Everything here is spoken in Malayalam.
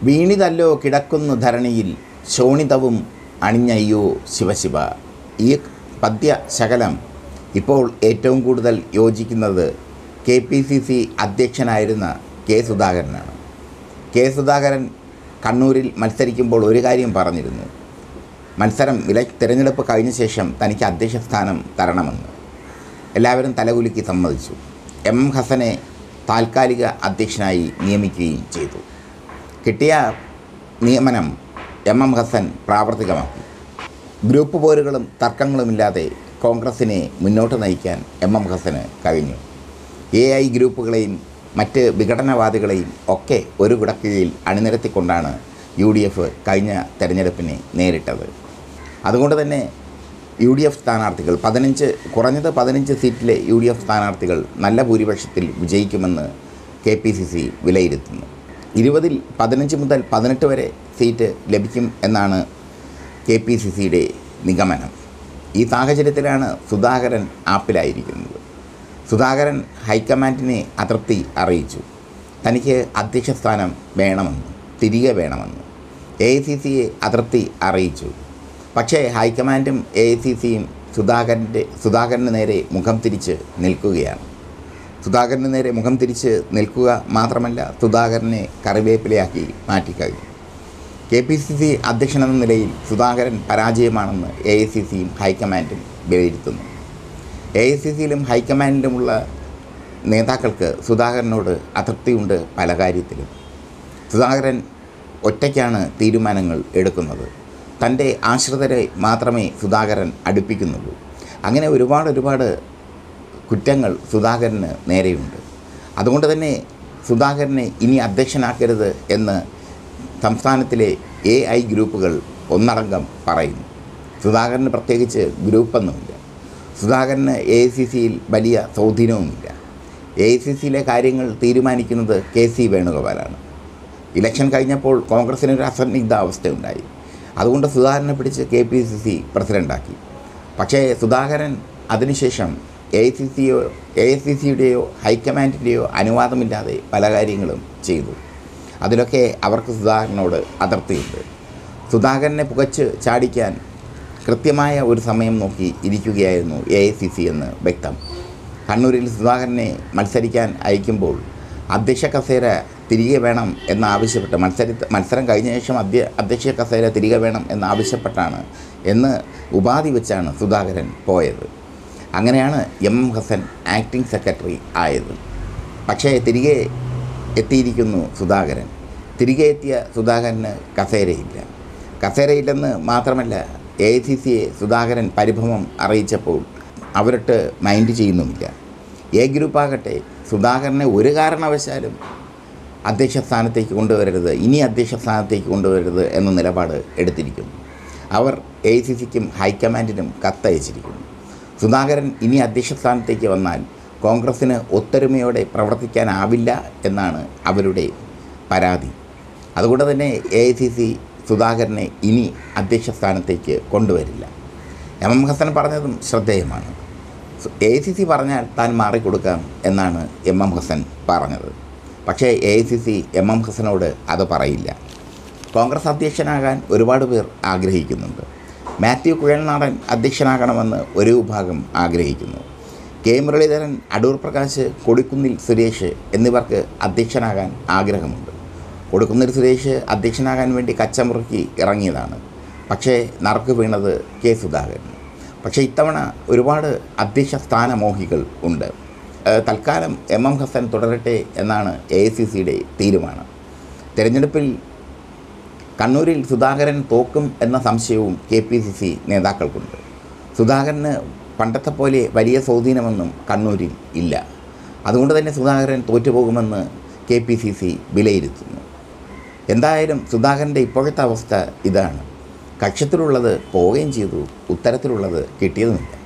വീണിതല്ലോ കിടക്കുന്നു ധരണിയിൽ ശോണിതവും അണിഞ്ഞയ്യോ ശിവശിവ. ഈ പദ്യ ശകലം ഇപ്പോൾ ഏറ്റവും കൂടുതൽ യോജിക്കുന്നത് KPCC അധ്യക്ഷനായിരുന്ന കെ സുധാകരനാണ്. കെ സുധാകരൻ കണ്ണൂരിൽ മത്സരിക്കുമ്പോൾ ഒരു കാര്യം പറഞ്ഞിരുന്നു. തിരഞ്ഞെടുപ്പ് കഴിഞ്ഞ ശേഷം തനിക്ക് അധ്യക്ഷ സ്ഥാനം തരണമെന്ന്. എല്ലാവരും തലകുലുക്കി സമ്മതിച്ചു. എം ഹസനെ താൽക്കാലിക അധ്യക്ഷനായി നിയമിക്കുകയും ചെയ്തു. കിട്ടിയ നിയമനം എം ഹസൻ പ്രാവർത്തികമാക്കി. ഗ്രൂപ്പ് പോരുകളും തർക്കങ്ങളുമില്ലാതെ കോൺഗ്രസിനെ മുന്നോട്ട് നയിക്കാൻ എം ഹസന് കഴിഞ്ഞു. AI ഗ്രൂപ്പുകളെയും മറ്റ് വിഘടനവാദികളെയും ഒക്കെ ഒരു കുടക്കീഴിൽ അണിനിരത്തിക്കൊണ്ടാണ് UDF കഴിഞ്ഞ തെരഞ്ഞെടുപ്പിനെ നേരിട്ടത്. അതുകൊണ്ട് തന്നെ UDF സ്ഥാനാർത്ഥികൾ കുറഞ്ഞത് 15 സീറ്റിലെ UDF സ്ഥാനാർത്ഥികൾ നല്ല ഭൂരിപക്ഷത്തിൽ വിജയിക്കുമെന്ന് KPCC വിലയിരുത്തുന്നു. 20-ൽ 15 മുതൽ 18 വരെ സീറ്റ് ലഭിക്കും എന്നാണ് KPCCയുടെ നിഗമനം. ഈ സാഹചര്യത്തിലാണ് സുധാകരൻ ആപ്പിലായിരിക്കുന്നത്. സുധാകരൻ ഹൈക്കമാൻഡിനെ അതൃപ്തി അറിയിച്ചു. തനിക്ക് അധ്യക്ഷ സ്ഥാനം വേണമെന്ന്, തിരികെ വേണമെന്ന്. AICCയെ അതൃപ്തി അറിയിച്ചു. പക്ഷേ ഹൈക്കമാൻഡും AICCയും സുധാകരന് നേരെ മുഖം തിരിച്ച് നിൽക്കുകയാണ്. സുധാകരന് നേരെ മുഖം തിരിച്ച് നിൽക്കുക മാത്രമല്ല, സുധാകരനെ കറിവേപ്പിലയാക്കി മാറ്റിക്കഴിഞ്ഞു. KPCC അധ്യക്ഷനെന്ന നിലയിൽ സുധാകരൻ പരാജയമാണെന്ന് AICCയും ഹൈക്കമാൻഡും വിലയിരുത്തുന്നു. AICCയിലും ഹൈക്കമാൻഡിലുമുള്ള നേതാക്കൾക്ക് സുധാകരനോട് അതൃപ്തിയുണ്ട് പല കാര്യത്തിലും. സുധാകരൻ ഒറ്റയ്ക്കാണ് തീരുമാനങ്ങൾ എടുക്കുന്നത്. തൻ്റെ ആശ്രിതരെ മാത്രമേ സുധാകരൻ അടുപ്പിക്കുന്നുള്ളൂ. അങ്ങനെ ഒരുപാട് കുറ്റങ്ങൾ സുധാകരന് നേരെയുണ്ട്. അതുകൊണ്ട് തന്നെ സുധാകരനെ ഇനി അധ്യക്ഷനാക്കരുത് എന്ന് സംസ്ഥാനത്തിലെ AI ഗ്രൂപ്പുകൾ ഒന്നടങ്കം പറയുന്നു. സുധാകരന് പ്രത്യേകിച്ച് ഗ്രൂപ്പൊന്നുമില്ല. സുധാകരന് AICCയിൽ വലിയ സ്വാധീനവുമില്ല. AICCയിലെ കാര്യങ്ങൾ തീരുമാനിക്കുന്നത് KC വേണുഗോപാലാണ്. ഇലക്ഷൻ കഴിഞ്ഞപ്പോൾ കോൺഗ്രസിനൊരു അസന്നിഗ്ധ അവസ്ഥയുണ്ടായി. അതുകൊണ്ട് സുധാകരനെ പിടിച്ച് KPCC പ്രസിഡൻ്റാക്കി. പക്ഷേ സുധാകരൻ അതിനുശേഷം AICCയുടെയോ ഹൈക്കമാൻഡിൻ്റെയോ അനുവാദമില്ലാതെ പല കാര്യങ്ങളും ചെയ്തു. അതിലൊക്കെ അവർക്ക് സുധാകരനോട് അതൃപ്തിയുണ്ട്. സുധാകരനെ പുകച്ച് ചാടിക്കാൻ കൃത്യമായ ഒരു സമയം നോക്കി ഇരിക്കുകയായിരുന്നു AICC എന്ന് വ്യക്തം. കണ്ണൂരിൽ സുധാകരനെ മത്സരിക്കാൻ അയക്കുമ്പോൾ അധ്യക്ഷ കസേര തിരികെ വേണം എന്നാവശ്യപ്പെട്ട് മത്സരം കഴിഞ്ഞ ശേഷം അധ്യക്ഷ കസേര തിരികെ വേണം എന്നാവശ്യപ്പെട്ടാണ് എന്ന് ഉപാധി വെച്ചാണ് സുധാകരൻ പോയത്. അങ്ങനെയാണ് എം ഹസൻ ആക്ടിംഗ് സെക്രട്ടറി ആയത്. പക്ഷേ തിരികെ എത്തിയിരിക്കുന്നു സുധാകരൻ. തിരികെ എത്തിയ സുധാകരന് കസേരയില്ലെന്ന് മാത്രമല്ല, AICCയെ സുധാകരൻ പരിഭവം അറിയിച്ചപ്പോൾ അവരിട്ട് മൈൻഡ് ചെയ്യുന്നുമില്ല. A ഗ്രൂപ്പാകട്ടെ സുധാകരനെ ഒരു കാരണവശാലും അധ്യക്ഷ സ്ഥാനത്തേക്ക് കൊണ്ടുവരരുത് എന്ന നിലപാട് എടുത്തിരിക്കുന്നു. അവർ AICCയ്ക്കും ഹൈക്കമാൻഡിനും കത്തയച്ചിരിക്കുന്നു. സുധാകരൻ ഇനി അധ്യക്ഷ സ്ഥാനത്തേക്ക് വന്നാൽ കോൺഗ്രസ്സിന് ഒത്തൊരുമയോടെ പ്രവർത്തിക്കാനാവില്ല എന്നാണ് അവരുടെ പരാതി. അതുകൊണ്ട് തന്നെ AICC സുധാകരനെ ഇനി അധ്യക്ഷ സ്ഥാനത്തേക്ക് കൊണ്ടുവരില്ല. എം ഹസൻ പറഞ്ഞതും ശ്രദ്ധേയമാണ്. AICC പറഞ്ഞാൽ താൻ മാറിക്കൊടുക്കാം എന്നാണ് എം ഹസൻ പറഞ്ഞത്. പക്ഷേ AICC എം ഹസനോട് അത് പറയില്ല. കോൺഗ്രസ് അധ്യക്ഷനാകാൻ ഒരുപാട് പേർ ആഗ്രഹിക്കുന്നുണ്ട്. മാത്യു കുഴൽനാടൻ അധ്യക്ഷനാകണമെന്ന് ഒരു വിഭാഗം ആഗ്രഹിക്കുന്നു. K മുരളീധരൻ, അടൂർ പ്രകാശ്, കൊടിക്കുന്നിൽ സുരേഷ് എന്നിവർക്ക് അധ്യക്ഷനാകാൻ ആഗ്രഹമുണ്ട്. കൊടിക്കുന്നിൽ സുരേഷ് അധ്യക്ഷനാകാൻ വേണ്ടി കച്ചമുറുക്കി ഇറങ്ങിയതാണ്. പക്ഷേ നറുക്ക് വീണത് K സുധാകരന്. പക്ഷേ ഇത്തവണ ഒരുപാട് അധ്യക്ഷ സ്ഥാനമോഹികൾ ഉണ്ട്. തൽക്കാലം എം ഹസൻ തുടരട്ടെ എന്നാണ് AICCയുടെ തീരുമാനം. തിരഞ്ഞെടുപ്പിൽ കണ്ണൂരിൽ സുധാകരൻ തോക്കും എന്ന സംശയവും KPCC നേതാക്കൾക്കുണ്ട്. സുധാകരന് പണ്ടത്തെ പോലെ വലിയ സ്വാധീനമൊന്നും കണ്ണൂരിൽ ഇല്ല. അതുകൊണ്ട് തന്നെ സുധാകരൻ തോറ്റുപോകുമെന്ന് KPCC വിലയിരുത്തുന്നു. എന്തായാലും സുധാകരൻ്റെ ഇപ്പോഴത്തെ അവസ്ഥ ഇതാണ്. കക്ഷത്തിലുള്ളത് പോവുകയും ചെയ്തു, ഉത്തരത്തിലുള്ളത് കിട്ടിയതുമില്ല.